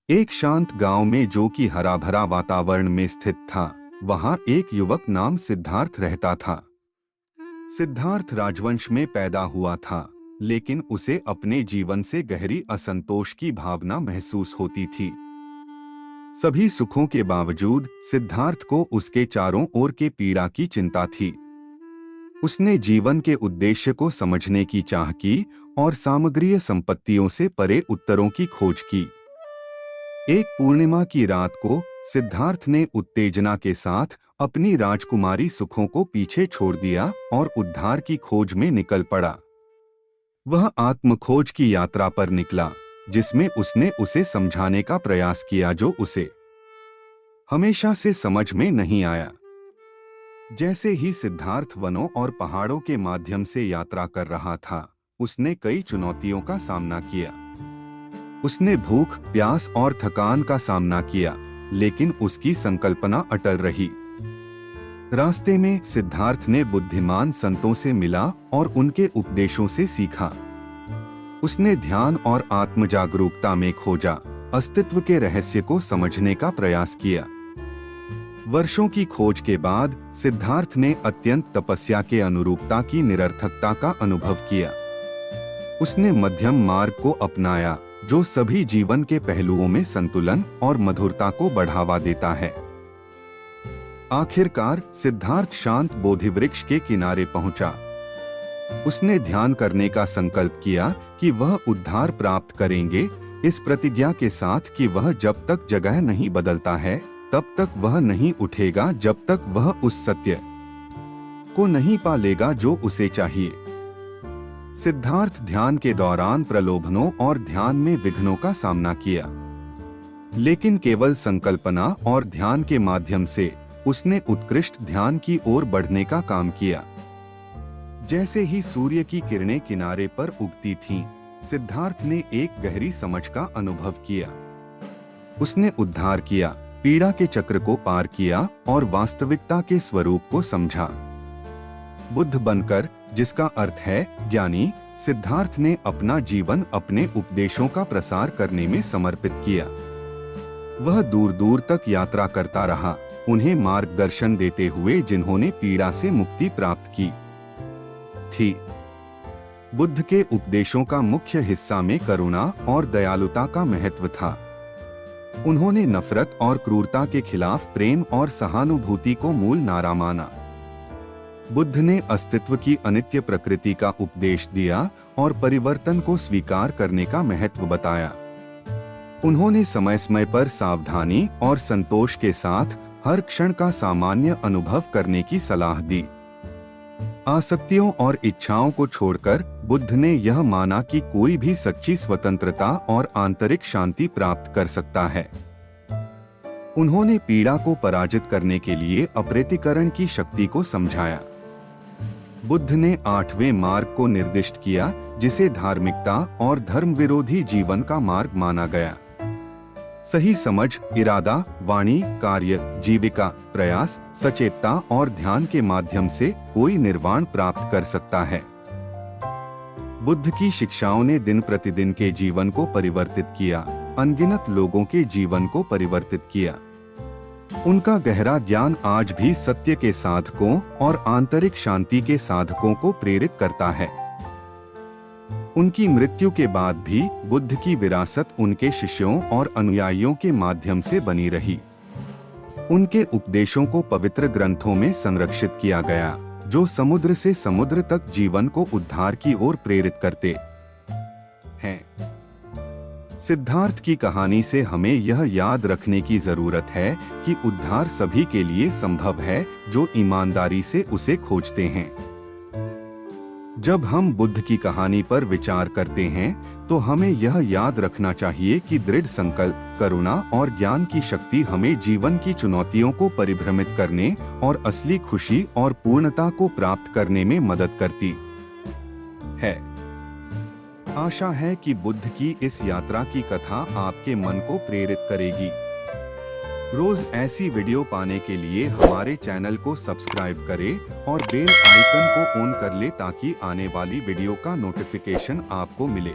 एक शांत गांव में, जो कि हरा भरा वातावरण में स्थित था, वहां एक युवक नाम सिद्धार्थ रहता था। सिद्धार्थ राजवंश में पैदा हुआ था, लेकिन उसे अपने जीवन से गहरी असंतोष की भावना महसूस होती थी। सभी सुखों के बावजूद सिद्धार्थ को उसके चारों ओर के पीड़ा की चिंता थी। उसने जीवन के उद्देश्य को समझने की चाह की और सामग्रीय संपत्तियों से परे उत्तरों की खोज की। एक पूर्णिमा की रात को सिद्धार्थ ने उत्तेजना के साथ अपनी राजकुमारी सुखों को पीछे छोड़ दिया और उद्धार की खोज में निकल पड़ा। वह आत्मखोज की यात्रा पर निकला, जिसमें उसने उसे समझाने का प्रयास किया जो उसे हमेशा से समझ में नहीं आया। जैसे ही सिद्धार्थ वनों और पहाड़ों के माध्यम से यात्रा कर रहा था, उसने कई चुनौतियों का सामना किया। उसने भूख, प्यास और थकान का सामना किया, लेकिन उसकी संकल्पना अटल रही। रास्ते में सिद्धार्थ ने बुद्धिमान संतों से मिला और उनके उपदेशों से सीखा। उसने ध्यान और आत्म जागरूकता में खोजा, अस्तित्व के रहस्य को समझने का प्रयास किया। वर्षों की खोज के बाद सिद्धार्थ ने अत्यंत तपस्या के अनुरूपता की निरर्थकता का अनुभव किया। उसने मध्यम मार्ग को अपनाया, जो सभी जीवन के पहलुओं में संतुलन और मधुरता को बढ़ावा देता है। आखिरकार सिद्धार्थ शांत बोधि वृक्ष के किनारे पहुंचा। उसने ध्यान करने का संकल्प किया कि वह उद्धार प्राप्त करेंगे, इस प्रतिज्ञा के साथ कि वह जब तक जगह नहीं बदलता है, तब तक वह नहीं उठेगा, जब तक वह उस सत्य को नहीं पा लेगा जो उसे चाहिए। सिद्धार्थ ध्यान के दौरान प्रलोभनों और ध्यान में विघ्नों का सामना किया, लेकिन केवल संकल्पना और ध्यान के माध्यम से उसने उत्कृष्ट ध्यान की ओर बढ़ने का काम किया। जैसे ही सूर्य की किरणें किनारे पर उगती थीं, सिद्धार्थ ने एक गहरी समझ का अनुभव किया। उसने उद्धार किया, पीड़ा के चक्र को पार किया और वास्तविकता के स्वरूप को समझा। बुद्ध बनकर, जिसका अर्थ है ज्ञानी, सिद्धार्थ ने अपना जीवन अपने उपदेशों का प्रसार करने में समर्पित किया। वह दूर दूर तक यात्रा करता रहा, उन्हें मार्गदर्शन देते हुए जिन्होंने पीड़ा से मुक्ति प्राप्त की थी। बुद्ध के उपदेशों का मुख्य हिस्सा में करुणा और दयालुता का महत्व था। उन्होंने नफरत और क्रूरता के खिलाफ प्रेम और सहानुभूति को मूल नारा माना। बुद्ध ने अस्तित्व की अनित्य प्रकृति का उपदेश दिया और परिवर्तन को स्वीकार करने का महत्व बताया। उन्होंने समय समय पर सावधानी और संतोष के साथ हर क्षण का सामान्य अनुभव करने की सलाह दी। आसक्तियों और इच्छाओं को छोड़कर बुद्ध ने यह माना कि कोई भी सच्ची स्वतंत्रता और आंतरिक शांति प्राप्त कर सकता है। उन्होंने पीड़ा को पराजित करने के लिए अप्रतिकरण की शक्ति को समझाया। बुद्ध ने 8वें मार्ग को निर्दिष्ट किया, जिसे धार्मिकता और धर्म विरोधी जीवन का मार्ग माना गया। सही समझ, इरादा, वाणी, कार्य, जीविका, प्रयास, सचेतता और ध्यान के माध्यम से कोई निर्वाण प्राप्त कर सकता है। बुद्ध की शिक्षाओं ने दिन प्रतिदिन के जीवन को परिवर्तित किया, अनगिनत लोगों के जीवन को परिवर्तित किया। उनका गहरा ज्ञान आज भी सत्य के साधकों और आंतरिक शांति के साधकों को प्रेरित करता है। उनकी मृत्यु के बाद भी बुद्ध की विरासत उनके शिष्यों और अनुयायियों के माध्यम से बनी रही। उनके उपदेशों को पवित्र ग्रंथों में संरक्षित किया गया, जो समुद्र से समुद्र तक जीवन को उद्धार की ओर प्रेरित करते हैं। सिद्धार्थ की कहानी से हमें यह याद रखने की जरूरत है कि उद्धार सभी के लिए संभव है, जो ईमानदारी से उसे खोजते हैं। जब हम बुद्ध की कहानी पर विचार करते हैं, तो हमें यह याद रखना चाहिए कि दृढ़ संकल्प, करुणा और ज्ञान की शक्ति हमें जीवन की चुनौतियों को परिभ्रमित करने और असली खुशी और पूर्णता को प्राप्त करने में मदद करती है। आशा है कि बुद्ध की इस यात्रा की कथा आपके मन को प्रेरित करेगी। रोज ऐसी वीडियो पाने के लिए हमारे चैनल को सब्सक्राइब करें और बेल आइकन को ऑन कर ले, ताकि आने वाली वीडियो का नोटिफिकेशन आपको मिले।